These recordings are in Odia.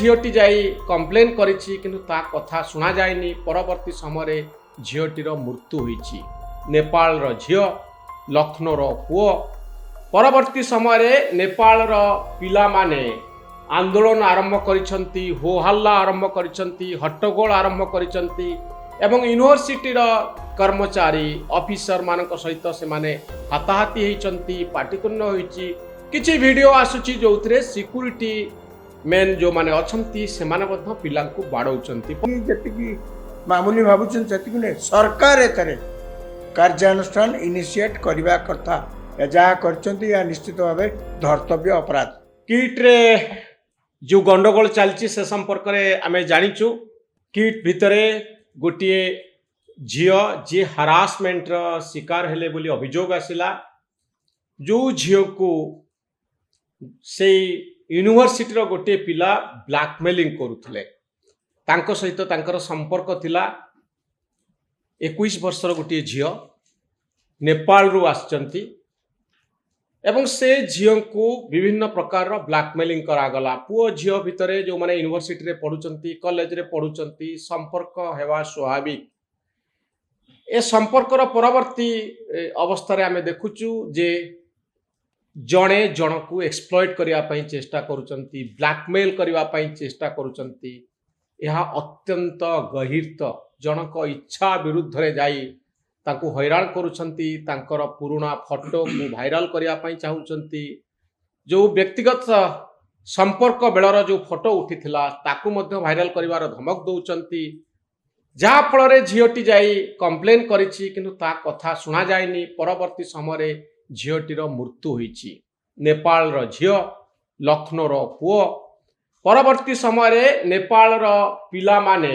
झीटी जाई कंप्लेन करिछि किंतु ता कथा सुना जायनि। परवर्ती समय झीटीर मृत्यु होईछि। नेपाल रो झीओ लखनऊ रो पुओ परवर्ती समय नेपाल रो पिला माने आंदोलन आरंभ करिसंती, हो हल्ला आरंभ करिसंती, हट्टगोल आरंभ करिसंती एवं यूनिवर्सिटी रो कर्मचारी ऑफिसर मानक सहित से माने हाताहाती होइचंती, पाटितुण्य होइछि। किछि वीडियो आसुछि जोउथरे सिक्युरिटी मेन जो माने अछंती से माने बद्ध पिला को बाडौचंती। जतिकी मामूली भाबुछन जतिकी ने सरकार एतरे कार्यानुष्ठान इनिशिएट करबा कथा जहाँ करचंती या निश्चित भावे धर्तव्य अपराध। किट रे जो गंडगोल चलची से संपर्क रे आमे जानिचु। किट भितरे गोटिए झियो जे हरासमेंट रो शिकार हेले बोली अभियोग आसिला। जो झियो को से यूनिवर्सिटी रो गोटे पिला ब्लैकमेलिंग करुथले, तांको सहित तांकर संपर्क थिला। 21 वर्षर गोटे झियो नेपाल रु आसचंती एवं से झियो को विभिन्न प्रकार ब्लैकमेलिंग करागला। पुओ झियो भितरे जो माने यूनिवर्सिटी रे पढुचंती, कॉलेज रे पढुचंती, संपर्क हेवा स्वाभाविक। ए संपर्क रो परवर्ती अवस्था रे आमे देखुचु जे जणे जण को एक्सप्लॉइट करिया पई चेष्टा करूचंती, ब्लैकमेल करिया पई चेष्टा करूचंती। यह अत्यंत गहिरत जनक इच्छा विरुद्ध रे जाई तांको हैरान करूछंती। तांकर पुराना फोटो को वायरल करिया पई चाहुचंती। जो व्यक्तिगत संपर्क बेलर जो फोटो उठिथिला ताकू मध्य वायरल करिवार धमक दउचंती। जहा फल रे झियोटी जाई कंप्लेन करिछि किंतु ता कथा सुना जायनि। परवर्ती समय झियोटीर मृत्यु होईछि। नेपाल रो झियो लखनऊ रो पुओ परवर्ती समय नेपाल रो पिला माने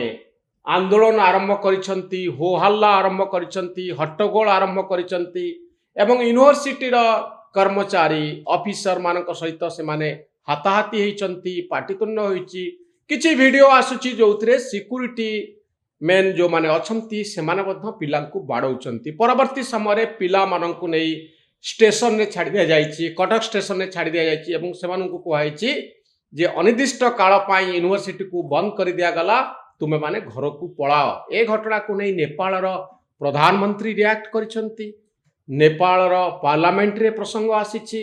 आंदोलन आरंभ करिसंती, हो हल्ला आरंभ करिसंती, हट्टगोल आरंभ करिसंती एवं यूनिवर्सिटी रो कर्मचारी ऑफिसर मानक सहित से माने हाताहाती होइचंती, पाटितुण्य होइछि। किछि वीडियो आसुछि जोउथरे सिक्युरिटी मेन जो माने अछंती से माने बद्ध पिला को बाडौचंती। परवर्ती समय पिला माननकु नै स्टेशन ने छाड़ी दिया जाइछि, कटक स्टेशन ने छाड़ी दिया जाइछि एवं सेमानकु कुहाइछि जे अनिर्दिष्ट काल पाई यूनिवर्सिटी को बंद कर दिया गला, तुमे माने घर को पळाओ। ए घटना को नै नेपाल रो प्रधानमंत्री रिएक्ट करिसंती। नेपाल रो पार्लियामेंट रे प्रसंग आसीछि।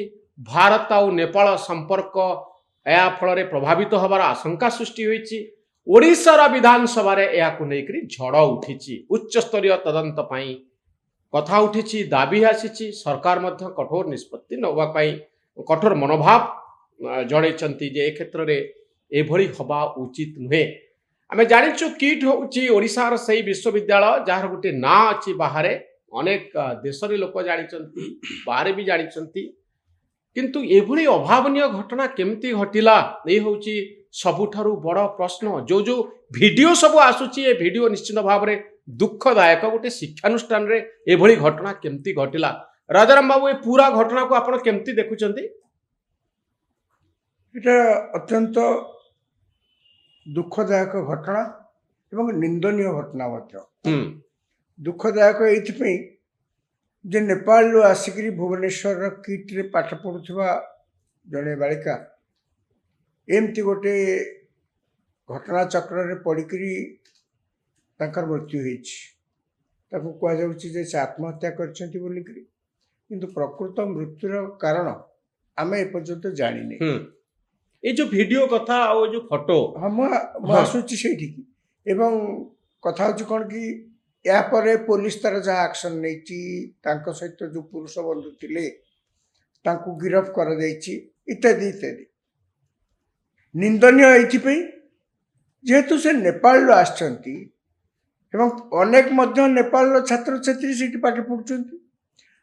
भारत और नेपाल संपर्क या फल रे प्रभावित होबार आशंका सृष्टि होईछि। ओडिशा रो विधानसभा रे या को नै करी झड़ उठिछि। उच्च स्तरीय तदंत पई कथा उठिछि, दाबी आसीछि। सरकार मध्य कठोर निष्पत्ति नवा पई कठोर मनोभाव जणैछंती जे ए क्षेत्र रे एभली हबा उचित नुहे। आमे जानिछु किट होउछि ओडिशा सही विश्वविद्यालय जहार गोटे ना अछि बाहर अनेक देश रे लोक जानिचंती, बाहर भी जानिचंती, किंतु एभली अभावनीय घटना केमती घटिला ए होउछि सबुठारु बड़ प्रश्न। जो जो वीडियो सब आसुछि ए वीडियो निश्चित भाव रे दुखदायक। गोटे शिक्षानुष्ठान रे एभली घटना केमती घटिला। राजाराम बाबू ए पूरा घटना को आपण केमती देखुचंती? एटा अत्यंत दुखदायक घटना एवं निंदनीय घटना मध्य। दुखदायक एइथिपई जे नेपाल लो आसिकरी भुवनेश्वर किट रे पाठ पढुथबा जने बालिका एमती गोटे घटना चक्र रे पड़िकरी तांकर मृत्यु होईछि। ताको कह जाउछि जे से आत्महत्या करछंती बोलिकरी, किंतु प्रकृत मृत्युर कारण आमे ए पर्यंत जानि नै। ए जो वीडियो कथा और जो फोटो हम आसुची सेठी एवं कथा होची कोन कि या परे पुलिस तार जहाँ एक्शन नैची तांको सहित जो पुरुष बंधु थिले तांको गिरफ कर दैची इत्यादि इत्यादि। निंदनीय एइथिपई जेहेतु से नेपाल आछंती एवं अनेक मध्य नेपाल छात्र छात्री सेठी पाठ पढुचंती।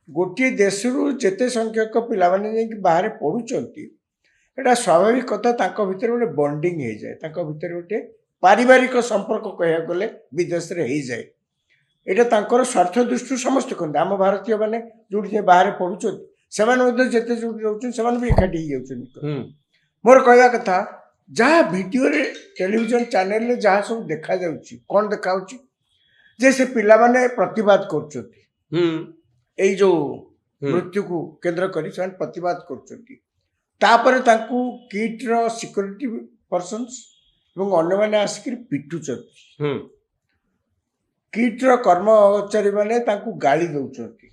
गोटे देशरू जेते संख्यक पिला माने जे बाहर पढुचंती एटा स्वाभाविक कथा। तांको भितर गोटे बॉन्डिंग हो जाए, तांको भितर गोटे पारिवारिक संपर्क कह गले विदेश रे हो जाए। एटा तांकर स्वार्थ दृष्टि समस्त कहते आम भारतीय माने जो बाहर पढुचंती सेमाने जेते जो जाउछन सेमाने भी एकाठी हो जाउछन। मोर कहवा कथा जहाँ वीडियो रे टेलीविजन चैनल रे जहाँ सब देखा जाउछि कोन देखाउछि जे से पिला माने प्रतिवाद करछथि। एई जो मृत्यु को केंद्र करी से प्रतिवाद करछथि। तापर तांकू किट रो सिक्योरिटी पर्सन्स ଏବଂ ଅନ୍ୟମାନେ ଆସିକି ପିଟୁଛନ୍ତି। ହୁଁ କିଟ୍ର କର୍ମଚାରୀ ମାନେ ତାଙ୍କୁ ଗାଳି ଦଉଛନ୍ତି,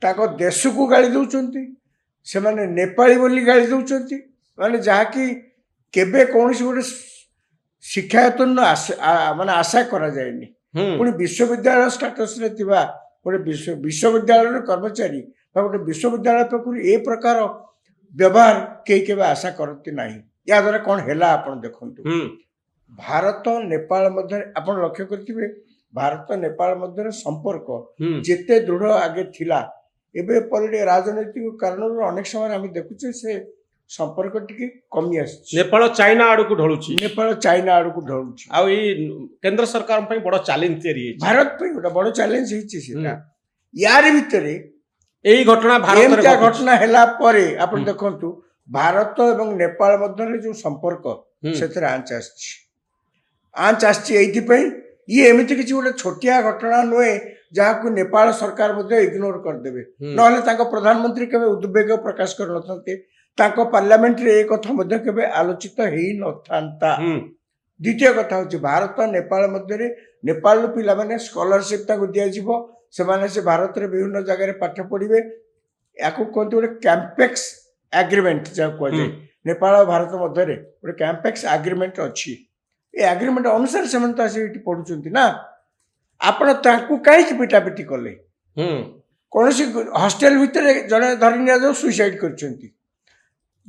ତାଙ୍କ ଦେଶକୁ ଗାଳି ଦଉଛନ୍ତି, ସେମାନେ ନେପାଳୀ ବୋଲି ଗାଳି ଦଉଛନ୍ତି, ମାନେ ଯାହାକି କେବେ କୌଣସି ଗୋଟେ ଶିକ୍ଷାୟତନ ମାନେ ଆଶା କରାଯାଏନି। ହୁଁ ପୁଣି ବିଶ୍ୱବିଦ୍ୟାଳୟ ଷ୍ଟାଟସରେ ଥିବା ଗୋଟେ ବିଶ୍ୱବିଦ୍ୟାଳୟର କର୍ମଚାରୀ ବା ଗୋଟେ ବିଶ୍ୱବିଦ୍ୟାଳୟ ପାଖରୁ ଏ ପ୍ରକାର ବ୍ୟବହାର କେହି କେବେ ଆଶା କରନ୍ତି ନାହିଁ। ଏହାଦ୍ୱାରା କ'ଣ ହେଲା ଆପଣ ଦେଖନ୍ତୁ। ହୁଁ ଭାରତ ନେପାଳ ମଧ୍ୟରେ ଆପଣ ଲକ୍ଷ୍ୟ କରିଥିବେ, ଭାରତ ନେପାଳ ମଧ୍ୟରେ ସମ୍ପର୍କ ହୁଁ ଯେତେ ଦୃଢ଼ ଆଗେ ଥିଲା, ଏବେ ରାଜନୈତିକ କାରଣରୁ ଅନେକ ସମୟରେ ଆମେ ଦେଖୁଛେ ସେ ସମ୍ପର୍କ ଟିକେ କମି ଆସିଛି। ନେପାଳ ଚାଇନା ଆଡକୁ ଢଳୁଛି, ନେପାଳ ଚାଇନା ଆଡକୁ ଢଳୁଛି। ଆଉ ଏଇ କେନ୍ଦ୍ର ସରକାରଙ୍କ ପାଇଁ ବଡ ଚ୍ୟାଲେଞ୍ଜ ତିଆରି ହେଇଛି। ଭାରତ ପାଇଁ ଗୋଟେ ବଡ ଚ୍ୟାଲେଞ୍ଜ ହେଇଛି ସେଟା। ୟାରି ଭିତରେ ଏଇ ଘଟଣା ଭାରତରେ ଏମିତିଆ ଘଟୁଛି। ଘଟଣା ହେଲା ପରେ ଆପଣ ଦେଖନ୍ତୁ ଭାରତ ଏବଂ ନେପାଳ ମଧ୍ୟରେ ଯୋଉ ସମ୍ପର୍କ ସେଥିରେ ଆଞ୍ଚ ଆସିଛି। ଏଇଥିପାଇଁ ଇଏ ଏମିତି କିଛି ଗୋଟେ ଛୋଟିଆ ଘଟଣା ନୁହେଁ ଯାହାକୁ ନେପାଳ ସରକାର ମଧ୍ୟ ଇଗ୍ନୋର କରିଦେବେ। ନହେଲେ ତାଙ୍କ ପ୍ରଧାନମନ୍ତ୍ରୀ କେବେ ଉଦ୍ବେଗ ପ୍ରକାଶ କରିନଥାନ୍ତେ, ତାଙ୍କ ପାର୍ଲାମେଣ୍ଟରେ ଏ କଥା ମଧ୍ୟ କେବେ ଆଲୋଚିତ ହେଇନଥାନ୍ତା। ଦ୍ୱିତୀୟ କଥା ହଉଛି ଭାରତ ନେପାଳ ମଧ୍ୟରେ ନେପାଳରୁ ପିଲାମାନେ ସ୍କଲାରସିପ୍ ତାଙ୍କୁ ଦିଆଯିବ, ସେମାନେ ସେ ଭାରତରେ ବିଭିନ୍ନ ଜାଗାରେ ପାଠ ପଢିବେ। ୟାକୁ କୁହନ୍ତି ଗୋଟେ କ୍ୟାମ୍ପେକ୍ସ ଆଗ୍ରିମେଣ୍ଟ ଯାହାକୁ କୁହାଯାଏ। ନେପାଳ ଆଉ ଭାରତ ମଧ୍ୟରେ ଗୋଟେ କ୍ୟାମ୍ପେକ୍ସ ଆଗ୍ରିମେଣ୍ଟ ଅଛି। ଏ ଆଗ୍ରିମେଣ୍ଟ ଅନୁସାରେ ସେମାନେ ତ ଆସି ଏଠି ପଢୁଛନ୍ତି ନା। ଆପଣ ତାଙ୍କୁ କାହିଁକି ପିଟାପିଟି କଲେ? କୌଣସି ହଷ୍ଟେଲ ଭିତରେ ଜଣେ ଧରି ନିଆଯାଉ ସୁଇସାଇଡ୍ କରିଛନ୍ତି।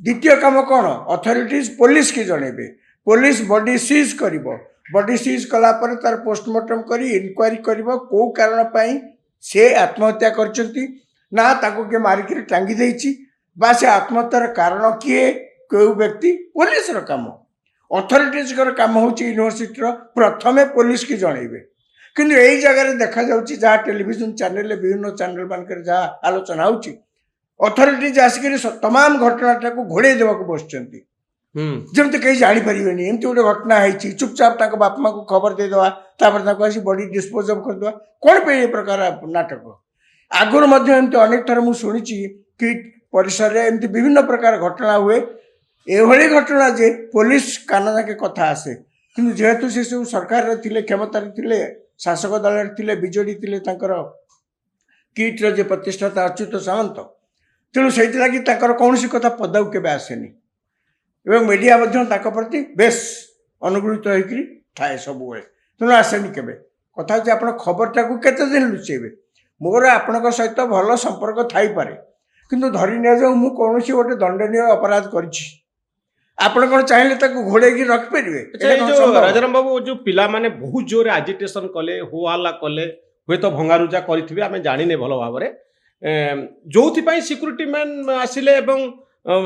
ଦ୍ୱିତୀୟ କାମ କ'ଣ? ଅଥରିଟିଜ ପୋଲିସକି ଜଣେଇବେ, ପୋଲିସ ବଡି ସିଜ୍ କରିବ, ବଡି ସିଜ୍ କଲା ପରେ ତାର ପୋଷ୍ଟମର୍ଟମ କରି ଇନକ୍ୱାରି କରିବ କୋଉ କାରଣ ପାଇଁ ସେ ଆତ୍ମହତ୍ୟା କରିଛନ୍ତି, ନା ତାକୁ କିଏ ମାରିକିରି ଟାଙ୍ଗି ଦେଇଛି, ବା ସେ ଆତ୍ମହତ୍ୟାର କାରଣ କିଏ, କେଉଁ ବ୍ୟକ୍ତି। ପୋଲିସର କାମ। ଅଥରିଟିଜଙ୍କର କାମ ହେଉଛି ୟୁନିଭର୍ସିଟିର ପ୍ରଥମେ ପୋଲିସକି ଜଣେଇବେ। କିନ୍ତୁ ଏଇ ଜାଗାରେ ଦେଖାଯାଉଛି ଯାହା ଟେଲିଭିଜନ ଚ୍ୟାନେଲରେ ବିଭିନ୍ନ ଚ୍ୟାନେଲ ମାନଙ୍କରେ ଯାହା ଆଲୋଚନା ହେଉଛି, ଅଥରିଟିଜ ଆସିକିରି ତମାମ ଘଟଣାଟାକୁ ଘୋଡ଼େଇ ଦେବାକୁ ବସିଛନ୍ତି, ଯେମିତି କେହି ଜାଣିପାରିବେନି। ଏମିତି ଗୋଟେ ଘଟଣା ହେଇଛି, ଚୁପଚାପ ତାଙ୍କ ବାପା ମାଙ୍କୁ ଖବର ଦେଇଦେବା, ତାପରେ ତାଙ୍କୁ ଆସି ବଡି ଡିସ୍ପୋଜ ଅଫ୍ କରିଦେବା। କ'ଣ ପାଇଁ ଏ ପ୍ରକାର ନାଟକ? ଆଗରୁ ମଧ୍ୟ ଏମିତି ଅନେକ ଥର ମୁଁ ଶୁଣିଛି କି ପରିସରରେ ଏମିତି ବିଭିନ୍ନ ପ୍ରକାର ଘଟଣା ହୁଏ। ଏଭଳି ଘଟଣା ଯେ ପୋଲିସ କାନ ଯାକେ କଥା ଆସେ, କିନ୍ତୁ ଯେହେତୁ ସେ ସବୁ ସରକାରରେ ଥିଲେ, କ୍ଷମତାରେ ଥିଲେ, ଶାସକ ଦଳରେ ଥିଲେ, ବିଜେଡି ଥିଲେ, ତାଙ୍କର କିଟ୍ର ଯେ ପ୍ରତିଷ୍ଠାତା ଅଚ୍ୟୁତ ସାମନ୍ତ, ତେଣୁ ସେଇଥିଲାଗି ତାଙ୍କର କୌଣସି କଥା ପଦାକୁ କେବେ ଆସେନି ଏବଂ ମିଡ଼ିଆ ମଧ୍ୟ ତାଙ୍କ ପ୍ରତି ବେଶ ଅନୁଗୃହୀତ ହେଇକରି ଥାଏ ସବୁବେଳେ, ତେଣୁ ଆସେନି କେବେ। କଥା ହେଉଛି ଆପଣ ଖବରଟାକୁ କେତେ ଦିନ ଲୁଚେଇବେ? ମୋର ଆପଣଙ୍କ ସହିତ ଭଲ ସମ୍ପର୍କ ଥାଇପାରେ, କିନ୍ତୁ ଧରି ନିଆଯାଉ ମୁଁ କୌଣସି ଗୋଟେ ଦଣ୍ଡନୀୟ ଅପରାଧ କରିଛି, ଆପଣ କ'ଣ ଚାହିଁଲେ ତାକୁ ଘୋଡ଼େଇକି ରଖିପାରିବେ? ରାଜାରାମ ବାବୁ, ଯୋଉ ପିଲାମାନେ ବହୁତ ଜୋରରେ ଆଜିଟେସନ କଲେ, ହୋ ହାଲ୍ଲା କଲେ, ହୁଏତ ଭଙ୍ଗାରୁଜା କରିଥିବେ, ଆମେ ଜାଣିନେ ଭଲ ଭାବରେ, ଯୋଉଥିପାଇଁ ସିକ୍ୟୁରିଟି ମ୍ୟାନ୍ ଆସିଲେ ଏବଂ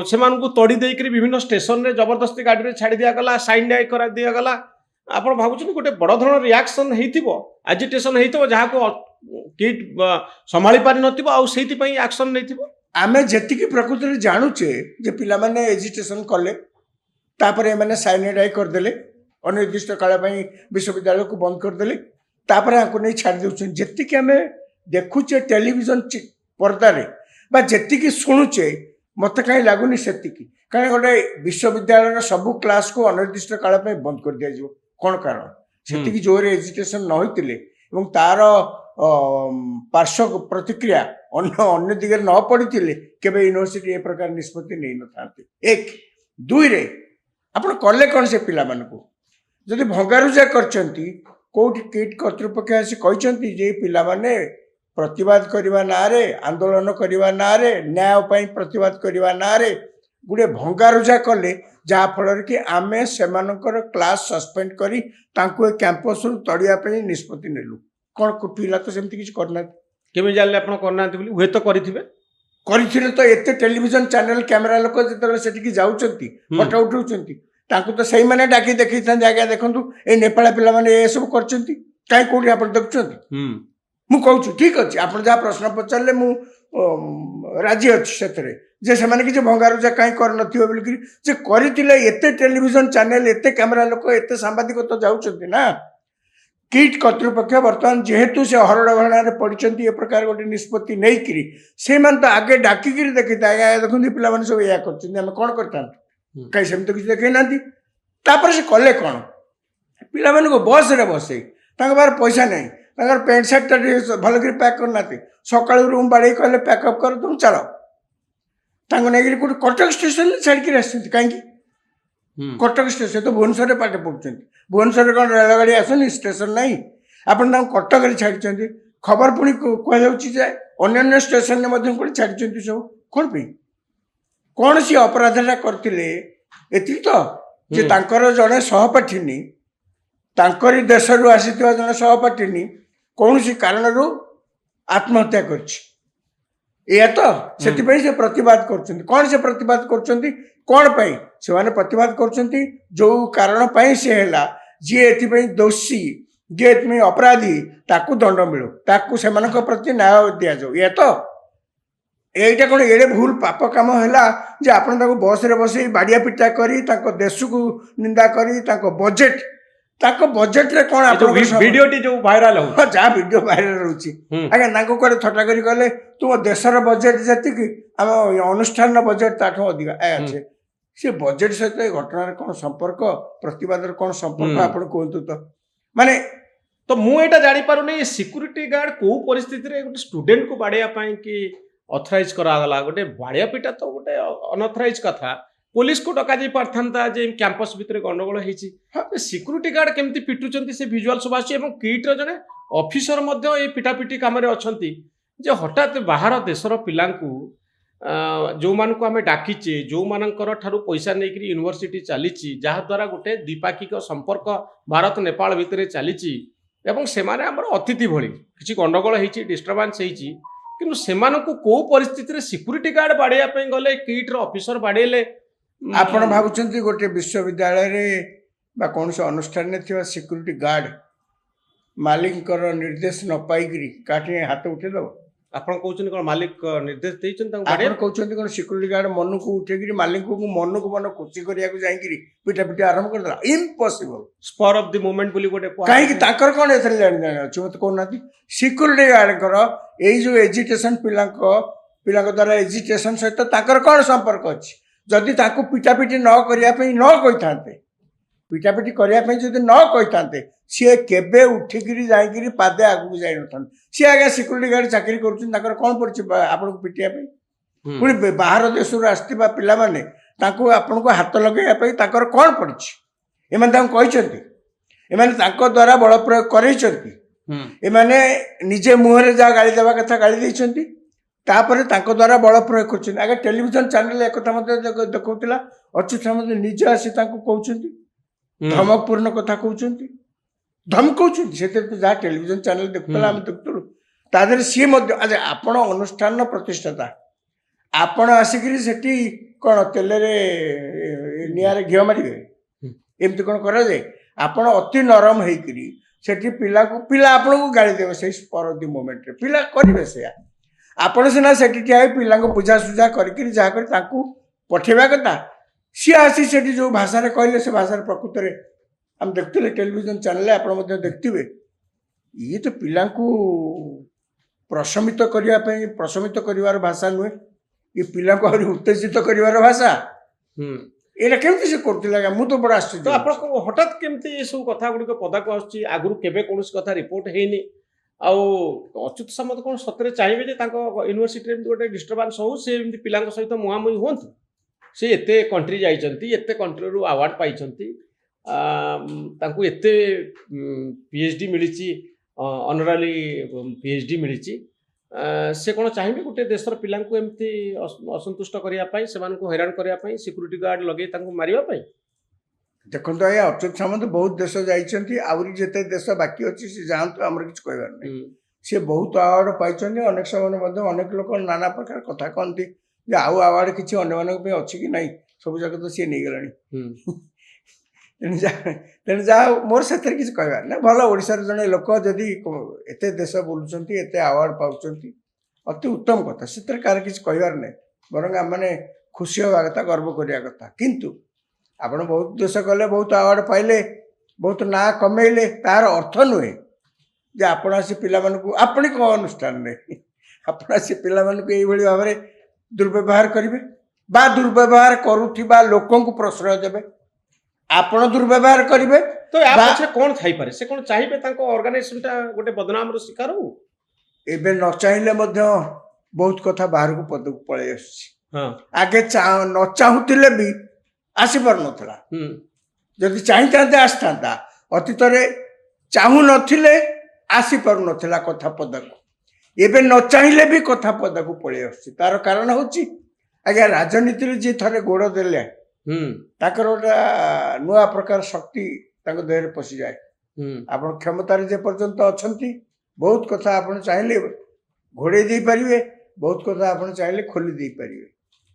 ସେମାନଙ୍କୁ ତଡ଼ି ଦେଇକରି ବିଭିନ୍ନ ଷ୍ଟେସନରେ ଜବରଦସ୍ତି ଗାଡ଼ିରେ ଛାଡ଼ି ଦିଆଗଲା, ସାଇନ୍ ଡାଇ କରା ଦିଆଗଲା। ଆପଣ ଭାବୁଛନ୍ତି ଗୋଟେ ବଡ଼ ଧରଣର ରିଆକ୍ସନ ହେଇଥିବ, ଆଜିଟେସନ ହେଇଥିବ, ଯାହାକୁ କିଟ୍ ସମ୍ଭାଳି ପାରିନଥିବ, ଆଉ ସେଇଥିପାଇଁ ଆକ୍ସନ ନେଇଥିବ? ଆମେ ଯେତିକି ପ୍ରକୃତରେ ଜାଣୁଛେ ଯେ ପିଲାମାନେ ଏଜିଟେସନ କଲେ, ତାପରେ ଏମାନେ ସାଇନେଡାଇ କରିଦେଲେ, ଅନିର୍ଦ୍ଦିଷ୍ଟ କାଳ ପାଇଁ ବିଶ୍ୱବିଦ୍ୟାଳୟକୁ ବନ୍ଦ କରିଦେଲେ, ତାପରେ ଆଙ୍କୁ ନେଇ ଛାଡ଼ି ଦେଉଛନ୍ତି। ଯେତିକି ଆମେ ଦେଖୁଛେ ଟେଲିଭିଜନ ପର୍ଦ୍ଦାରେ ବା ଯେତିକି ଶୁଣୁଛେ, ମୋତେ କାହିଁ ଲାଗୁନି ସେତିକି। କାରଣ ଗୋଟେ ବିଶ୍ୱବିଦ୍ୟାଳୟର ସବୁ କ୍ଲାସକୁ ଅନିର୍ଦ୍ଦିଷ୍ଟ କାଳ ପାଇଁ ବନ୍ଦ କରିଦିଆଯିବ, କ'ଣ କାରଣ? ସେତିକି ଜୋରରେ ଏଜିଟେସନ ନ ହୋଇଥିଲେ ଏବଂ ତାର ପାର୍ଶ୍ୱ ପ୍ରତିକ୍ରିୟା ଅନ୍ୟ ଦିଗରେ ନ ପଡ଼ିଥିଲେ କେବେ ୟୁନିଭର୍ସିଟି ଏ ପ୍ରକାର ନିଷ୍ପତ୍ତି ନେଇନଥାନ୍ତେ। ଏକ। ଦୁଇରେ, ଆପଣ କଲେ କ'ଣ ସେ ପିଲାମାନଙ୍କୁ? ଯଦି ଭଙ୍ଗାରୁଜା କରିଛନ୍ତି, କୋଉଠି କିଟ୍ କର୍ତ୍ତୃପକ୍ଷ ଆସି କହିଛନ୍ତି ଯେ ପିଲାମାନେ ପ୍ରତିବାଦ କରିବା ନାଁରେ, ଆନ୍ଦୋଳନ କରିବା ନାଁରେ, ନ୍ୟାୟ ପାଇଁ ପ୍ରତିବାଦ କରିବା ନାଁରେ ଗୋଟେ ଭଙ୍ଗାରୁଜା କଲେ, ଯାହାଫଳରେ କି ଆମେ ସେମାନଙ୍କର କ୍ଲାସ ସସ୍ପେଣ୍ଡ କରି ତାଙ୍କୁ ଏ କ୍ୟାମ୍ପସରୁ ତଡ଼ିବା ପାଇଁ ନିଷ୍ପତ୍ତି ନେଲୁ। କ'ଣ ପିଲା ତ ସେମିତି କିଛି କରିନାହାନ୍ତି। କେମିତି ଜାଣିଲେ ଆପଣ କରିନାହାନ୍ତି ବୋଲି? ହୁଏତ କରିଥିବେ ତ ଏତେ ଟେଲିଭିଜନ ଚ୍ୟାନେଲ କ୍ୟାମେରା ଲୋକ ଯେତେବେଳେ ସେଠିକି ଯାଉଛନ୍ତି, ଫଟୋ ଉଠାଉଛନ୍ତି, ତାଙ୍କୁ ତ ସେଇମାନେ ଡାକି ଦେଖେଇଥାନ୍ତି, ଆଜ୍ଞା ଦେଖନ୍ତୁ ଏଇ ନେପାଳ ପିଲାମାନେ ଏସବୁ କରିଛନ୍ତି, କାହିଁ କୋଉଠି ଆପଣ ଦେଖୁଛନ୍ତି? ମୁଁ କହୁଛି ଠିକ ଅଛି, ଆପଣ ଯାହା ପ୍ରଶ୍ନ ପଚାରିଲେ ମୁଁ ରାଜି ଅଛି ସେଥିରେ, ଯେ ସେମାନେ କିଛି ଭଙ୍ଗାରୁଜା କାହିଁ କରିନଥିବେ ବୋଲିକିରି। ଯେ କରିଥିଲେ, ଏତେ ଟେଲିଭିଜନ ଚ୍ୟାନେଲ, ଏତେ କ୍ୟାମେରା ଲୋକ, ଏତେ ସାମ୍ବାଦିକ ତ ଯାଉଛନ୍ତି ନା। କିଟ୍ କର୍ତ୍ତୃପକ୍ଷ ବର୍ତ୍ତମାନ ଯେହେତୁ ସେ ହରଡ଼ଘଣାରେ ପଡ଼ିଛନ୍ତି, ଏ ପ୍ରକାର ଗୋଟେ ନିଷ୍ପତ୍ତି ନେଇକିରି, ସେମାନେ ତ ଆଗେ ଡାକିକିରି ଦେଖିଥାଏ, ଆଜ୍ଞା ଦେଖନ୍ତୁ ପିଲାମାନେ ସବୁ ଏଇଆ କରୁଛନ୍ତି, ଆମେ କ'ଣ କରିଥାନ୍ତୁ? କାହିଁ ସେମିତି କିଛି ଦେଖେଇ ନାହାନ୍ତି। तापर से कले कौन पिला बस रे बसई पाखे पैसा नहीं तांकर पैंट सार्टा भल कर पैक करना सका रूम बाड़े कहले पैकअप कर तुम चलो नहीं गोटे कटक स्टेशन छाड़िक आसती कहीं कटक स्टेशन तो भुवनेश्वर पाठ पढ़ुं भुवनेश्वर कौन रेलगाड़ी आसनी स्टेशन नहीं आपन कटक छाड़ी खबर पुणी कहुचे अन्य स्टेशन में छाड़ी सब कौन पे कौन सी अपराधटा करते एति तो जे तांकर जड़े सहपाठिनी तांकरी देश रू आसी जड़े सहपाठिनी कौन सी कारण आत्महत्या कर तो से प्रतिवाद कर कौन से प्रतिवाद कर कौन पाई से माने प्रतिवाद कर जो कारण पाई से है जी एथि दोषी जी एथि अपराधी ताकू दंड मिलू ताकू से प्रति न्याय दि जाऊ ये तो এইটা কোন এড়ে ভুল পাপ কাম হেলা যে আপন তাকে বস রে বসে বাড়িয়া পিটা করি তাকে দেশকু নিন্দা করি তাকে বজেট রে কোন আপন ভিডিওটি जो ভাইরাল हो যা ভিডিও ভাইরাল রହୁଛି আগে নাকো করে থটা করি কলে তুম দেশর বজেট যেতি কি আম অনুষ্ঠান বজেট তাঠো ଅଧିକା আছে সে বজেট সহিত এই ঘটনার কোন সম্পর্ক প্রতিবাদর কোন সম্পর্ক আপন কোন্তু তো মানে তো মু এটা জানি পারুনি সিকিউরিটি গার্ড কো পরিস্থিতি রে ଗୋଟେ স্টুডেন্ট को बाड़िया पाई कि ऑथराइज करागला गोटे बाड़िया पिटा तो गोटे अनऑथराइज कथा पुलिस को डका जाई पारथांता जे कैंपस भितर गंडगोल हेची सिक्यूरिटी गार्ड केमती पिटुचंती से विजुअल सब आसी एवं किट रो जने ऑफिसर मध्य ए पिटापिटी काम रे अछंती जे हठात बाहर देशर पिलांकू जो मानकू आमे डाकिचे जो मानकर ठारू पैसा नेकरी यूनिवर्सिटी चलीची जहा द्वारा गोटे द्विपाक्षिक संपर्क भारत नेपाल भितर चलीची एवं सेमाने हमर अतिथि भली किछि गंडगोल हेची डिस्टर्बेंस हेची किंतु सेमानकू को परिस्थिति रे सिक्यूरिटी गार्ड बाड़िया पे गले किट रो ऑफिसर बाड़ेले आपण भाबुचंती गोटे विश्वविद्यालय रे बा कौन से अनुष्ठान ने थिवा सिक्यूरिटी गार्ड मालिक निर्देश न पाइकरी काठी हाथ उठे दो आपण कहउछन कोन मालिक निर्देश देइछन तांको आपण बाड़े कहउछन कोन सिक्यूरिटी गार्ड मन को उठेकरी मालिक को मन खुशी करिया को जाईकरी पिटा पिटा आरंभ कर दला impossible spur of the moment बोली गोटे काहे कि ताकर कोन एथरे जानि जानि अछि मत कोन नाती सिक्यूरिटी गार्ड करो एई जो एजुकेशन पिला द्वारा एजुकेशन सहित ताकर कोन संपर्क अछि जदि ताको पिटापिटी न करिया पे न कहिथांते पिटापिटी करिया पे जदि न कहिथांते सी केबे उठिकी जाइकी पादे आगू जाई नथन सी आगे सिक्यूरिटी गार्ड चाकरी करुछन ताकर कोन पड़छि आपन को पिटिया पे पुणी बाहर देश आसथिबा पिला माने ताको आपन को हाथ लगेया पे ताकर कोन पड़छि एमान ताको कहिसंती एमाने ताको द्वारा बल प्रयोग करैछंती एमाने निजे मुहरे जा गाली देवा कथा गाली दैछंती तापर ताको द्वारा बल प्रयोग करछन आगे टेलीविजन चैनल एक कथा मते देखौतिला अच्युत सामंत निजे आसी ताको कहउछंती धमकपूर्ण कथा कहउछंती धमकाउछंती सेते तो जा टेलीविजन चैनल देखुतला हम देखुतलु तादर सी मध्य आज आपण अनुष्ठान प्रतिष्ठाता आपण आसिकरी सेठी कोन तेलरे नियारे घियो मारिबे एमती कोन करा जाय आपण अति नरम हेकरी सेठी पिला आपण को गाली देबे से स्पर ऑफ द मोमेंट रे पिला करिवे से आपण सिना सेठी ठिया पिला को पूजा सुजा करके जा कर ताकू पठेबा कथा सी आसी सेठी जो भाषा रे कहले से भाषा प्रकृत रे हम देखते टेलीविजन चैनल आप देखते ये तो पिला प्रशमित करने प्रशमित कर भाषा नुहे ये पिला को उत्तेजित कर भाषा ये केमती से करते मुझे तो बड़ा आश्चर्य तो आप हठात केमती ये सब कथा गुड़िक पदा को आसुची आगु केबे कौन कथा रिपोर्ट हैनी आउ अच्युत सामंत कौन सतरे चाहिए यूनिवर्सिटी गोटे डिस्टर्बांस हो से पिला सहित मुहांमुही हूँ से एते कंट्री जाइछंती एते कंट्री रु अवार्ड पाइछंती तांकु एते पीएचडी मिली ऑनरली पीएचडी मिली से कौन चाहिए गोटे देशर पिला एमती असंतुष्ट करने से हैरान करने सिक्यूरीटी गार्ड लगे मारे देखो आज्ञा अच्युत सामंत बहुत देश जाइछंती आउरी जेते देश बाकी अच्छी से जानतु आमर किछ कहबार नै से बहुत अवार्ड पाइछंती अनेक समय अनेक लोक नाना प्रकार कथा कहती जे आउ अवार्ड किछि अन्य मानक पे अछि कि नै सब जगह तो सी नहीं गलानी तेणु जहाँ मोर से किसी कहबार ना भल ओडिशार जड़े लोक जदि एत देश बुलूं एत अवार्ड पाँच अति उत्तम कथा से कार किसी कहबार ना बरং आम मैंने खुशी हवा कथा गर्व करवा कथा किंतु आपण बहुत देश गले बहुत अवार्ड पाइले बहुत ना कमेले तार अर्थ नुहे जे आपण आसी पिला आपण कौन अनुष्ठान में आपण आसी पिला भाव में दुर्व्यवहार करेंगे बा दुर्व्यवहार करुवा लोक प्रश्रय देवे ଆପଣ ଦୁର୍ବ୍ୟବହାର କରିବେ। ତ ୟା ବା- ପଛରେ କ'ଣ ଥାଇପାରେ? ସେ କ'ଣ ଚାହିଁବେ ତାଙ୍କ ଅର୍ଗାନାଇଜେସନଟା ଗୋଟେ ବଦନାମର ଶିକାର ହଉ? ଏବେ ନ ଚାହିଁଲେ ମଧ୍ୟ ବହୁତ କଥା ବାହାରକୁ ପଦକୁ ପଳେଇ ଆସୁଛି। ହଁ। ଆଗେ ନ ଚାହୁଁଥିଲେ ବି ଆସିପାରୁନଥିଲା, ହୁଁ। ଯଦି ଚାହିଁଥାନ୍ତେ ଆସିଥାନ୍ତା। ଅତୀତରେ ଚାହୁଁନଥିଲେ ଆସିପାରୁନଥିଲା କଥା ପଦାକୁ, ଏବେ ନ ଚାହିଁଲେ ବି କଥା ପଦାକୁ ପଳେଇ ଆସୁଛି। ତାର କାରଣ ହେଉଛି ଆଜ୍ଞା ରାଜନୀତିରେ ଯିଏ ଥରେ ଗୋଡ଼ ଦେଲେ ହୁଁ। ତାଙ୍କର ଗୋଟେ ନୂଆ ପ୍ରକାର ଶକ୍ତି ତାଙ୍କ ଦେହରେ ପଶିଯାଏ। ହୁଁ। ଆପଣ କ୍ଷମତାରେ ଯେ ପର୍ଯ୍ୟନ୍ତ ଅଛନ୍ତି ବହୁତ କଥା ଆପଣ ଚାହିଁଲେ ଘୋଡ଼େଇ ଦେଇପାରିବେ, ବହୁତ କଥା ଆପଣ ଚାହିଁଲେ ଖୋଲି ଦେଇପାରିବେ।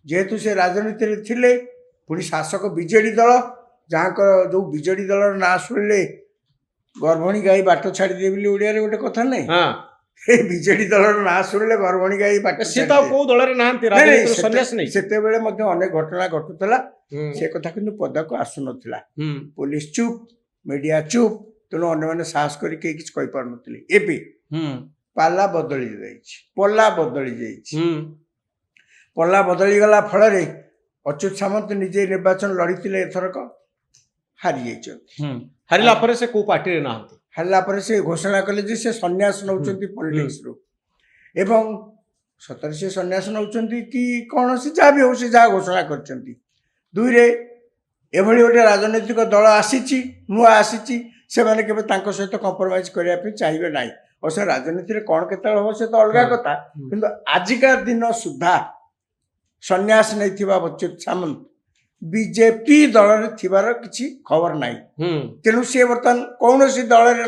ଯେହେତୁ ସେ ରାଜନୀତିରେ ଥିଲେ, ପୁଣି ଶାସକ ବିଜେଡି ଦଳ, ଯାହାଙ୍କର ଯେଉଁ ବିଜେଡି ଦଳର ନାଁ ଶୁଣିଲେ ଗର୍ଭଣୀ ଗାଈ ବାଟ ଛାଡ଼ିଦିଏ ବୋଲି ଓଡ଼ିଆରେ ଗୋଟେ କଥା ନାହିଁ। ହଁ। ଏ ବିଜେଡି ଦଳର ନାଁ ଶୁଣିଲେ ଗର୍ଭଣୀ ଗାଈ ବାଟ ସିଏ ତ ଆଉ କୋଉ ଦଳରେ ନାହାନ୍ତି, ରାଜନୀତିରୁ ସନ୍ନ୍ୟାସ ନେଇ। ସେତେବେଳେ ମଧ୍ୟ ଅନେକ ଘଟଣା ଘଟୁଥିଲା, ହୁଁ। ସେ କଥା କିନ୍ତୁ ପଦାକୁ ଆସୁନଥିଲା। ହୁଁ। ପୋଲିସ ଚୁପ୍, ମିଡିଆ ଚୁପ୍, ତେଣୁ ଅନ୍ୟମାନେ ସାହସ କରି କେହି କିଛି କହିପାରୁନଥିଲେ। ଏବେ ହୁଁ। ପାଲା ବଦଳି ଯାଇଛି, ପଲ୍ଲା ବଦଳି ଯାଇଛି। ହୁଁ। ପଲ୍ଲା ବଦଳିଗଲା ଫଳରେ ଅଚ୍ୟୁତ ସାମନ୍ତ ନିଜେ ନିର୍ବାଚନ ଲଢ଼ିଥିଲେ, ଏଥରକ ହାରି ଯାଇଛନ୍ତି। ହୁଁ। ହାରିଲା ପରେ ସେ କୋଉ ପାର୍ଟିରେ ନାହାନ୍ତି। ହାରିଲା ପରେ ସେ ଘୋଷଣା କଲେ ଯେ ସେ ସନ୍ନ୍ୟାସ ନେଉଛନ୍ତି ପଲିଟିକ୍ସରୁ। ଏବଂ ସତରେ ସେ ସନ୍ନ୍ୟାସ ନେଉଛନ୍ତି କି କ'ଣ, ସେ ଯାହା ବି ହଉ, ସେ ଯାହା ଘୋଷଣା କରିଛନ୍ତି। ଦୁଇରେ ଏଭଳି ଗୋଟେ ରାଜନୈତିକ ଦଳ ଆସିଛି, ନୂଆ ଆସିଛି, ସେମାନେ କେବେ ତାଙ୍କ ସହିତ କମ୍ପ୍ରମାଇଜ କରିବା ପାଇଁ ଚାହିଁବେ ନାହିଁ। ଅବଶ୍ୟ ରାଜନୀତିରେ କ'ଣ କେତେବେଳେ ହେବ ସେ ତ ଅଲଗା କଥା, କିନ୍ତୁ ଆଜିକା ଦିନ ସୁଦ୍ଧା ସନ୍ନ୍ୟାସ ନେଇଥିବା ଅଚ୍ୟୁତ ସାମନ୍ତ ବିଜେପି ଦଳରେ ଥିବାର କିଛି ଖବର ନାହିଁ। ତେଣୁ ସିଏ ବର୍ତ୍ତମାନ କୌଣସି ଦଳରେ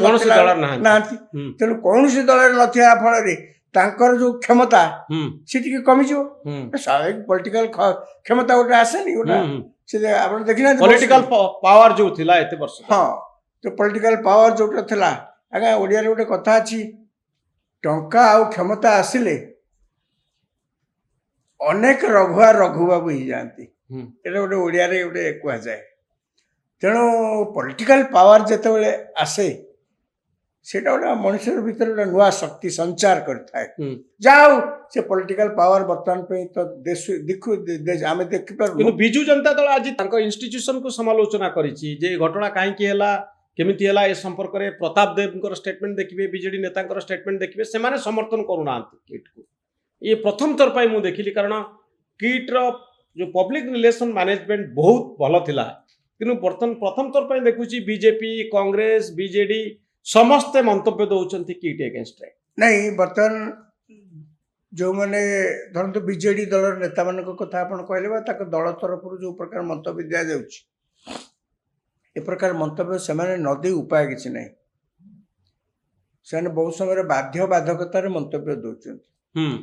ନାହାନ୍ତି। ତେଣୁ କୌଣସି ଦଳରେ ନଥିବା ଫଳରେ ତାଙ୍କର ଯୋଉ କ୍ଷମତା ସେ ଟିକେ କମିଯିବ। ସ୍ୱାଭାବିକ ପଲିଟିକାଲ କ୍ଷମତା ଗୋଟେ ଆସେନି, ଗୋଟେ ସେ ଆପଣ ଦେଖିନାହାନ୍ତି ପଲିଟିକାଲ ପାୱାର ଯୋଉ ଥିଲା ଏତେ ବର୍ଷ। ହଁ, ତ ପଲିଟିକାଲ ପାୱାର ଯୋଉଟା ଥିଲା, ଆଜ୍ଞା ଓଡ଼ିଆରେ ଗୋଟେ କଥା ଅଛି, ଟଙ୍କା ଆଉ କ୍ଷମତା ଆସିଲେ ଅନେକ ରଘୁଆ ରଘୁବାବୁ ହେଇଯାଆନ୍ତି। ଏଇଟା ଗୋଟେ ଓଡ଼ିଆରେ ଗୋଟେ କୁହାଯାଏ। ତେଣୁ ପଲିଟିକାଲ ପାୱାର ଯେତେବେଳେ ଆସେ, ସେଇଟା ଗୋଟେ ମଣିଷର ଭିତରେ ଗୋଟେ ନୂଆ ଶକ୍ତି ସଞ୍ଚାର କରିଥାଏ। ଯାହା ହଉ ସେ ପଲିଟିକାଲ ପାୱାର ବର୍ତ୍ତମାନ ପାଇଁ ତ ଆମେ ଦେଖିପାରୁଛୁ। କିନ୍ତୁ ବିଜୁ ଜନତା ଦଳ ଆଜି ତାଙ୍କ ଇନଷ୍ଟିଚ୍ୟୁସନକୁ ସମାଲୋଚନା କରିଛି ଯେ ଘଟଣା କାହିଁକି ହେଲା, କେମିତି ହେଲା, ଏ ସମ୍ପର୍କରେ ପ୍ରତାପ ଦେବଙ୍କର ଷ୍ଟେଟମେଣ୍ଟ ଦେଖିବେ, ବିଜେଡି ନେତାଙ୍କର ଷ୍ଟେଟମେଣ୍ଟ ଦେଖିବେ, ସେମାନେ ସମର୍ଥନ କରୁନାହାନ୍ତି କିଟ୍କୁ। ये प्रथम थर पर मुझे देखिली, कारण किट्र जो पब्लिक रिलेशन मैनेजमेंट बहुत भल थिला, किंतु बर्तमान प्रथम थर पर देखुची बीजेपी, कांग्रेस, बीजेडी समस्ते मंतव्य दौरान किट एगेंस्ट नहीं। बर्तमान जो मैंने धरतु बीजेडी दल नेता मान कथा आप कहले, दल तरफ जो प्रकार मंतव्य दि जाउची, ए प्रकार मंतव्य से नदी उपाय किसी ना, से बहुत समय बाध्य बाधकतार मंतव्य दौरान।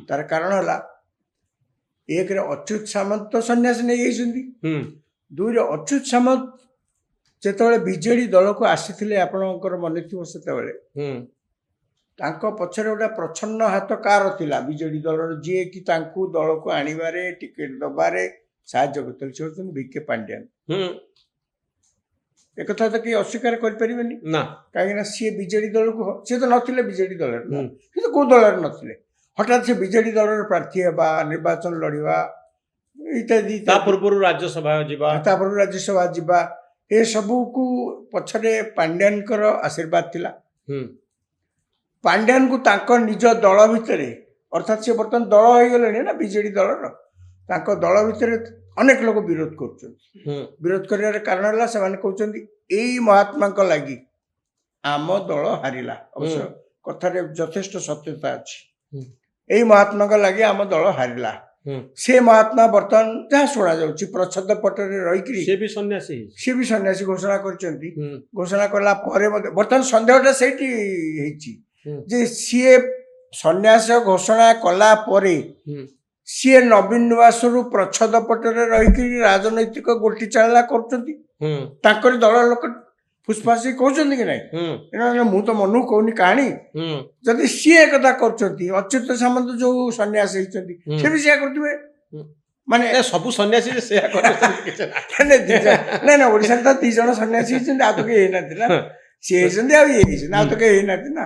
तार कारण है एक अच्युत सामंत तो सन्यास नहीं जाइछन्ती, दुई अच्युत सामंत जेतेबेले बीजेडी दल को आसीथिले, आपणकर मन थिबो सेतेबेले तांको पछरे गोटे प्रछन्न हाथ कार थिला बीजेडी दल जी कि तांकू दल को आनिबारे टिकेट दबारे साहाय्य करथि, से होछन बीके पांड्यान। एक कथा तो कि अस्वीकार कर परिबेनी ना, काहे ना सी बीजेडी दल को से तो नथिले, बीजेडी दल किंतु को दल नथिले, हठात से बीजेडी दल प्रार्थी हेबा, निर्वाचन लड़िबा इत्यादि, पूर्व राज्यसभा जीवा ए सबू को पछरे पांड्यान आशीर्वाद थिला। पांड्यान को तांको निज दल भितरे, अर्थात से बर्तमान दल हो गले ना बीजेडी दलर, तांको दल भितरे अनेक लोग विरोध कर, विरोध कर कारण है से कहते यही महात्मा को लगी आम दल हारिला। अवश्य कथार यथेष्ट सत्यता अच्छी, यही महात्मा को लगी आम दल हारिला। से महात्मा बर्तमान जहाँ शुणा जाऊँगी प्रच्छद पटरे रही सी भी सन्यासी घोषणा कर, घोषणा कला बर्तमान सन्देहटा से सी सन्यास घोषणा कला सी नवीन निवास प्रच्छद पटरे रही राजनैतिक गोटी चाला कर दल लोक फुसफास कहते कि नहीं, मु तो मन कहनी कहानी, जदि सी एक अच्युत सामंत जो सन्यास होती सी भी सी करेंगे माने सब सन्यासी ना ओडिशा तो 2 जन सन्यासी आ तो कहीं ना सी आ तो कहीं ना।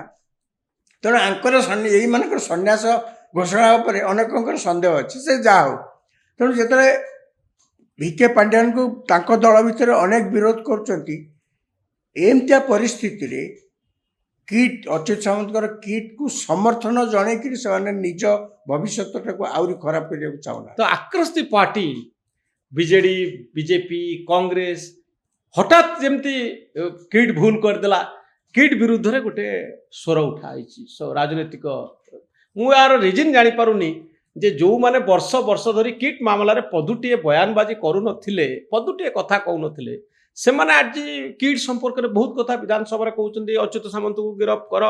तेणु आंकर यही मानक सन्यास घोषणा अनेक संदेह अच्छे से जा हो। तेणु जो ଭିକେ ପାଣ୍ଡିଆନକୁ ତାଙ୍କ ଦଳ ଭିତରେ ଅନେକ ବିରୋଧ କରୁଛନ୍ତି। ଏମିତିଆ ପରିସ୍ଥିତିରେ କିଟ୍ ଅଚ୍ୟୁତ ସାମନ୍ତଙ୍କର କିଟ୍କୁ ସମର୍ଥନ ଜଣେଇକିରି ସେମାନେ ନିଜ ଭବିଷ୍ୟତଟାକୁ ଆହୁରି ଖରାପ କରିବାକୁ ଚାହୁଁନାହାନ୍ତି। ତ ଆକ୍ରସ୍ ଦି ପାର୍ଟି ବିଜେଡି ବିଜେପି କଂଗ୍ରେସ ହଠାତ୍ ଯେମିତି କିଟ୍ ଭୁଲ କରିଦେଲା, କିଟ୍ ବିରୁଦ୍ଧରେ ଗୋଟେ ସ୍ୱର ଉଠା ହେଇଛି ରାଜନୈତିକ। ମୁଁ ଏହାର ରିଜିନ୍ ଜାଣିପାରୁନି ଯେ ଯେଉଁମାନେ ବର୍ଷ ବର୍ଷ ଧରି କିଟ୍ ମାମଲାରେ ପଦୁଟିଏ ବୟାନବାଜି କରୁନଥିଲେ, ପଦୁଟିଏ କଥା କହୁନଥିଲେ, ସେମାନେ ଆଜି କିଟ୍ ସମ୍ପର୍କରେ ବହୁତ କଥା ବିଧାନସଭାରେ କହୁଛନ୍ତି। ଅଚ୍ୟୁତ ସାମନ୍ତକୁ ଗିରଫ କର,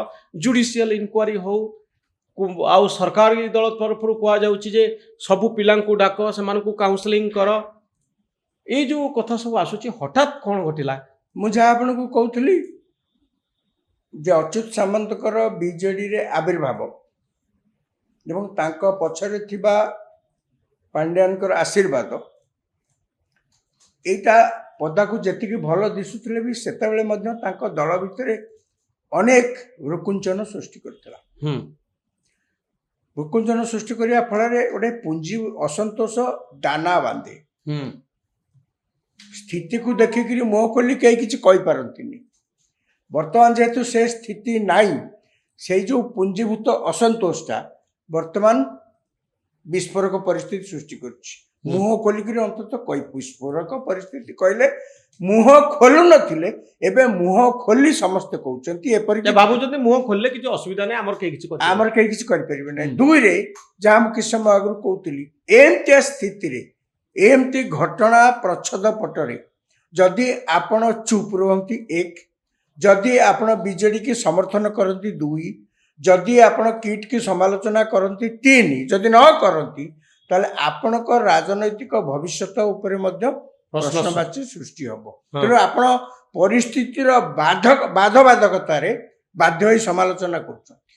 ଜୁଡିସିଆଲ ଇନକ୍ୱାରି ହଉ, ଆଉ ସରକାରୀ ଦଳ ତରଫରୁ କୁହାଯାଉଛି ଯେ ସବୁ ପିଲାଙ୍କୁ ଡାକ, ସେମାନଙ୍କୁ କାଉନସେଲିଂ କର। ଏଇ ଯେଉଁ କଥା ସବୁ ଆସୁଛି, ହଠାତ୍ କ'ଣ ଘଟିଲା? ମୁଁ ଯାହା ଆପଣଙ୍କୁ କହୁଥିଲି ଯେ ଅଚ୍ୟୁତ ସାମନ୍ତଙ୍କର ବିଜେଡିରେ ଆବିର୍ଭାବ ଏବଂ ତାଙ୍କ ପଛରେ ଥିବା ପାଣ୍ଡିଆନଙ୍କର ଆଶୀର୍ବାଦ, ଏଇଟା ପଦାକୁ ଯେତିକି ଭଲ ଦିଶୁଥିଲେ ବି ସେତେବେଳେ ମଧ୍ୟ ତାଙ୍କ ଦଳ ଭିତରେ ଅନେକ ରୁକୁଞ୍ଚନ ସୃଷ୍ଟି କରିଥିଲା। ରୁକୁଞ୍ଚନ ସୃଷ୍ଟି କରିବା ଫଳରେ ଗୋଟେ ପୁଞ୍ଜି ଅସନ୍ତୋଷ ଦାନା ବାନ୍ଧେ। ସ୍ଥିତିକୁ ଦେଖିକିରି ମୁହଁ ଖୋଲି କେହି କିଛି କହିପାରନ୍ତିନି। ବର୍ତ୍ତମାନ ଯେହେତୁ ସେ ସ୍ଥିତି ନାହିଁ, ସେଇ ଯେଉଁ ପୁଞ୍ଜୀଭୂତ ଅସନ୍ତୋଷଟା ବର୍ତ୍ତମାନ ବିସ୍ଫୋରକ ପରିସ୍ଥିତି ସୃଷ୍ଟି କରୁଛି। ମୁହଁ ଖୋଲିକିରି ଅନ୍ତତଃ ବିସ୍ଫୋରକ ପରିସ୍ଥିତି କହିଲେ ମୁହଁ ଖୋଲୁ ନଥିଲେ, ଏବେ ମୁହଁ ଖୋଲି ସମସ୍ତେ କହୁଛନ୍ତି। ଏପରିକି ଭାବୁଛନ୍ତି ମୁହଁ ଖୋଲିଲେ କିଛି ଅସୁବିଧା ନାହିଁ, ଆମର କେହି କିଛି କରିପାରିବେ ନାହିଁ। ଦୁଇରେ, ଯାହା ମୁଁ କିଛି ସମୟ ଆଗରୁ କହୁଥିଲି, ଏମିତିଆ ସ୍ଥିତିରେ ଏମିତି ଘଟଣା ପ୍ରଚ୍ଛଦ ପଟରେ ଯଦି ଆପଣ ଚୁପ୍ ରୁହନ୍ତି, ଏକ, ଯଦି ଆପଣ ବିଜେଡି କି ସମର୍ଥନ କରନ୍ତି, ଦୁଇ, ଯଦି ଆପଣ କିଟ୍ କି ସମାଲୋଚନା କରନ୍ତି, ତିନି, ଯଦି ନ କରନ୍ତି ତାହେଲେ ଆପଣଙ୍କ ରାଜନୈତିକ ଭବିଷ୍ୟତ ଉପରେ ମଧ୍ୟ ପ୍ରଶ୍ନବାଚୀ ସୃଷ୍ଟି ହବ। ତେଣୁ ଆପଣ ପରିସ୍ଥିତିର ବାଧକତାରେ ବାଧ୍ୟ ହୋଇ ସମାଲୋଚନା କରୁଛନ୍ତି।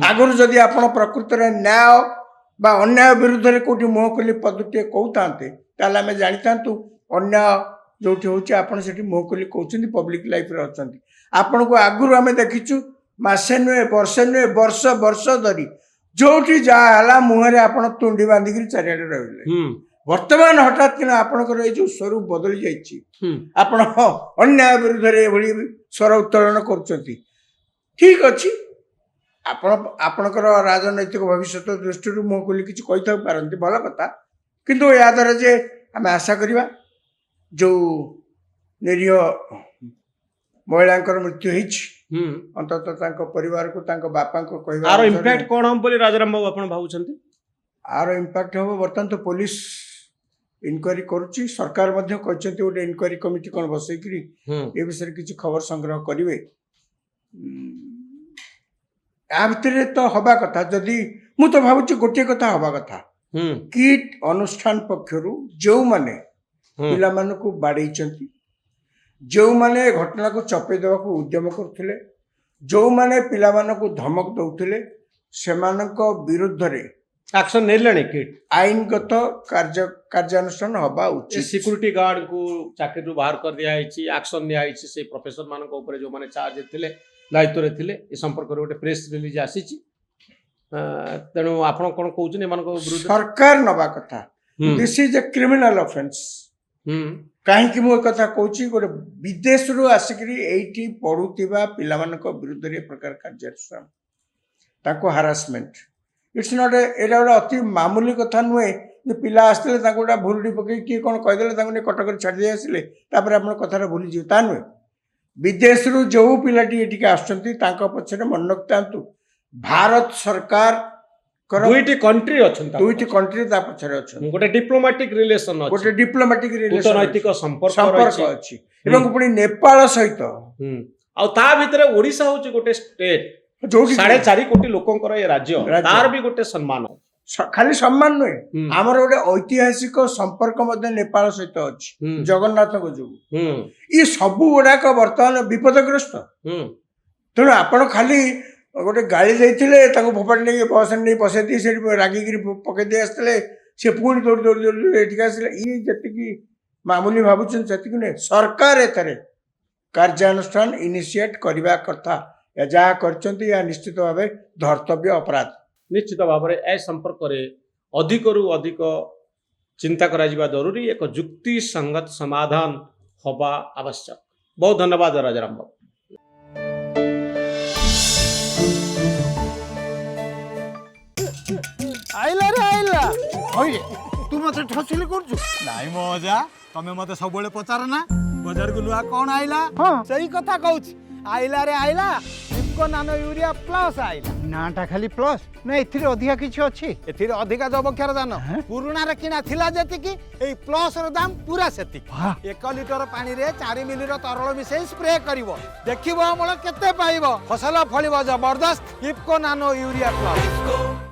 ଆଗରୁ ଯଦି ଆପଣ ପ୍ରକୃତରେ ନ୍ୟାୟ ବା ଅନ୍ୟାୟ ବିରୁଦ୍ଧରେ କୋଉଠି ମୁହଁ ଖୋଲି ପଦଟିଏ କହୁଥାନ୍ତେ, ତାହେଲେ ଆମେ ଜାଣିଥାନ୍ତୁ ଅନ୍ୟାୟ ଯୋଉଠି ହଉଛି ଆପଣ ସେଠି ମୁହଁ ଖୋଲି କହୁଛନ୍ତି, ପବ୍ଲିକ ଲାଇଫରେ ଅଛନ୍ତି। ଆପଣଙ୍କୁ ଆଗରୁ ଆମେ ଦେଖିଛୁ ମାସେ ନୁହେଁ, ବର୍ଷେ ନୁହେଁ, ବର୍ଷ ବର୍ଷ ଧରି ଯୋଉଠି ଯାହା ହେଲା ମୁହଁରେ ଆପଣ ତୁଣ୍ଡି ବାନ୍ଧିକିରି ଚାରିଆଡେ ରହିଲେ। ବର୍ତ୍ତମାନ ହଠାତ୍ କିନା ଆପଣଙ୍କର ଏଇ ଯୋଉ ସ୍ୱରୂପ ବଦଳି ଯାଇଛି, ଆପଣ ଅନ୍ୟାୟ ବିରୁଦ୍ଧରେ ଏଭଳି ସ୍ୱର ଉତ୍ତୋଳନ କରୁଛନ୍ତି। ଠିକ ଅଛି, ଆପଣଙ୍କର ରାଜନୈତିକ ଭବିଷ୍ୟତ ଦୃଷ୍ଟିରୁ ମୁହଁ ଖୋଲି କିଛି କହିଥାଇ ପାରନ୍ତି, ଭଲ କଥା। କିନ୍ତୁ ଏହା ଦ୍ୱାରା ଯେ ଆମେ ଆଶା କରିବା ଯୋଉ ନିରୀହ ମହିଳାଙ୍କର ମୃତ୍ୟୁ ହେଇଛି, ଅନ୍ତତଃ ତାଙ୍କ ପରିବାରକୁ, ତାଙ୍କ ବାପାଙ୍କ କହିବା ଆର ଇମ୍ପାକ୍ଟ କ'ଣ ହେବ ବୋଲି ରାଜାରାମ ବାବୁ ଆପଣ ଭାବୁଛନ୍ତି? ଆର ଇମ୍ପାକ୍ଟ ହେବ, ବର୍ତ୍ତମାନ ତ ପୋଲିସ ଇନକ୍ୱାରି କରୁଛି, ସରକାର ମଧ୍ୟ କହିଛନ୍ତି ଗୋଟେ ଇନକ୍ୱାରି କମିଟି କ'ଣ ବସେଇକିରି ଏ ବିଷୟରେ କିଛି ଖବର ସଂଗ୍ରହ କରିବେ। ୟା ଭିତରେ ତ ହବା କଥା, ଯଦି ମୁଁ ତ ଭାବୁଛି ଗୋଟିଏ କଥା ହବା କଥା, କିଟ୍ ଅନୁଷ୍ଠାନ ପକ୍ଷରୁ ଯେଉଁମାନେ ପିଲାମାନଙ୍କୁ ବାଡ଼େଇଛନ୍ତି, ଯେଉଁମାନେ ଘଟଣାକୁ ଚପେଇ ଦେବାକୁ ଉଦ୍ୟମ କରୁଥିଲେ, ଯେଉଁମାନେ ପିଲାମାନଙ୍କୁ ଧମକ ଦେଉଥିଲେ, ସେମାନଙ୍କ ବିରୁଦ୍ଧରେ ଆକ୍ସନ ନେଲେଣି କିଟ୍? ଆଇନଗତ କାର୍ଯ୍ୟାନୁଷ୍ଠାନ ହବା ଉଚିତ। ସିକ୍ୟୁରିଟି ଗାର୍ଡଙ୍କୁ ଚାକିରିରୁ ବାହାର କରିଦିଆଯାଇଛି, ଆକ୍ସନ ନିଆଯାଇଛି ସେ ପ୍ରଫେସର ମାନଙ୍କ ଉପରେ ଯେଉଁମାନେ ଚାର୍ଜ ଥିଲେ, ଦାୟିତ୍ୱରେ ଥିଲେ। ଏ ସମ୍ପର୍କରେ ଗୋଟେ ପ୍ରେସ୍ ରିଲିଜ ଆସିଛି। ତେଣୁ ଆପଣ କ'ଣ କହୁଛନ୍ତି ଏମାନଙ୍କ ବିରୁଦ୍ଧରେ? ସରକାର ନେବା କଥା। This is a criminal offence. କାହିଁକି ମୁଁ ଏ କଥା କହୁଛି, ଗୋଟେ ବିଦେଶରୁ ଆସିକିରି ଏଇଠି ପଢୁଥିବା ପିଲାମାନଙ୍କ ବିରୁଦ୍ଧରେ ଏ ପ୍ରକାର କାର୍ଯ୍ୟାନୁଷ୍ଠାନ, ତାଙ୍କୁ ହାରାସମେଣ୍ଟ, ଇଟ୍ସ ନଟ୍ ଏଇଟା ଗୋଟେ ଅତି ମାମୁଲି କଥା ନୁହେଁ ଯେ ପିଲା ଆସିଥିଲେ ତାଙ୍କୁ ଗୋଟେ ଭୁଲଟି ପକେଇ କିଏ କ'ଣ କହିଦେଲେ ତାଙ୍କୁ ନେଇ କଟକରେ ଛାଡ଼ିଦେଇ ଆସିଲେ, ତାପରେ ଆପଣ କଥାଟା ଭୁଲିଯିବେ, ତା ନୁହେଁ। ବିଦେଶରୁ ଯେଉଁ ପିଲାଟି ଏଠିକି ଆସୁଛନ୍ତି ତାଙ୍କ ପଛରେ ମନେ ରଖିଥାନ୍ତୁ ଭାରତ ସରକାର ଦୁଇଟି କଣ୍ଟ୍ରି ଅଛନ୍ତି, ଦୁଇଟି କଣ୍ଟ୍ରି ତା ପଛରେ ଅଛନ୍ତି। ଗୋଟେ ଡିପ୍ଲୋମାଟିକ ରିଲେସନ ଅଛି, ଗୋଟେ ଡିପ୍ଲୋମାଟିକ ରିଲେସନ, କୂଟନୈତିକ ସମ୍ପର୍କ ଅଛି ଏବଂ ପୁଣି ନେପାଳ ସହିତ। ଆଉ ତା ଭିତରେ ଓଡିଶା ହଉଛି ଗୋଟେ ଷ୍ଟେଟ, ଯୋଉଠି 4.5 କୋଟି ଲୋକଙ୍କର ଏ ରାଜ୍ୟ, ତାର ବି ଗୋଟେ ସମ୍ମାନ। ଖାଲି ସମ୍ମାନ ନୁହେଁ, ଆମର ଗୋଟେ ଐତିହାସିକ ସମ୍ପର୍କ ମଧ୍ୟ ନେପାଳ ସହିତ ଅଛି ଜଗନ୍ନାଥଙ୍କ ଯୋଗୁଁ। ଇଏ ସବୁ ଗୁଡାକ ବର୍ତ୍ତମାନ ବିପଦଗ୍ରସ୍ତ। ତେଣୁ ଆପଣ ଖାଲି ଗୋଟେ ଗାଳି ଦେଇଥିଲେ, ତାଙ୍କୁ ଫୋପାଡ଼ି ନେଇକି ବସରେ ନେଇ ବସେଇ ଦେଇ ସେଠି ରାଗିକିରି ପକେଇ ଦେଇ ଆସିଥିଲେ, ସେ ପୁଣି ଦୌଡ଼ି ଦୌଡ଼ି ଦୌଡ଼ି ଏଠିକି ଆସିଲେ। ଇଏ ଯେତିକି ମାମୁଲି ଭାବୁଛନ୍ତି ସେତିକି ନୁହେଁ। ସରକାର ଏଥିରେ କାର୍ଯ୍ୟାନୁଷ୍ଠାନ ଇନିସିଏଟ୍ କରିବା କଥା। ଯାହା କରିଛନ୍ତି ଏହା ନିଶ୍ଚିତ ଭାବେ ଧର୍ତ୍ତବ୍ୟ ଅପରାଧ। ନିଶ୍ଚିତ ଭାବରେ ଏ ସମ୍ପର୍କରେ ଅଧିକରୁ ଅଧିକ चिंता करा जरूरी एक जुक्ति संगत समाधान हवा आवश्यक। बहुत धन्यवाद राजाराम बाबू। आइला रे आइला ହଇରେ ତୁ ମତେ ଠସିଲି କରୁଛୁ। ନାଇଁ ମୋ ଅଜା ତମେ ମତେ ସବୁବେଳେ ପଚାର ନା ବଜାରକୁ ନୂଆ କଣ ଆଇଲା ହଁ ସେଇ କଥା କହୁଛି। ଆଇଲା ରେ ଆଇଲା ଇଫ୍କୋ ନାନୋ ୟୁରିଆ ପ୍ଲସ୍ ଆଇଲା। ନାଟା ଖାଲି ପ୍ଲସ୍ ନା ଏଥିରେ ଅଧିକା କିଛି ଅଛି? ଏଥିରେ ଅଧିକା ଯବକ୍ଷାର ଦାନ ପୁରୁଣାରେ କିଣା ଥିଲା ଯେତିକି ଏଇ ପ୍ଲସ୍ ର ଦାମ ପୁରା ସେତିକି। 1 ଲିଟର ପାଣିରେ 4 ମିଲିର ତରଳ ମିଶେଇ ସ୍ପ୍ରେ କରିବ, ଦେଖିବ ଅମଳ କେତେ ପାଇବ, ଫସଲ ଫଳିବ ଜବରଦସ୍ତ। IFFCO nano urea plus.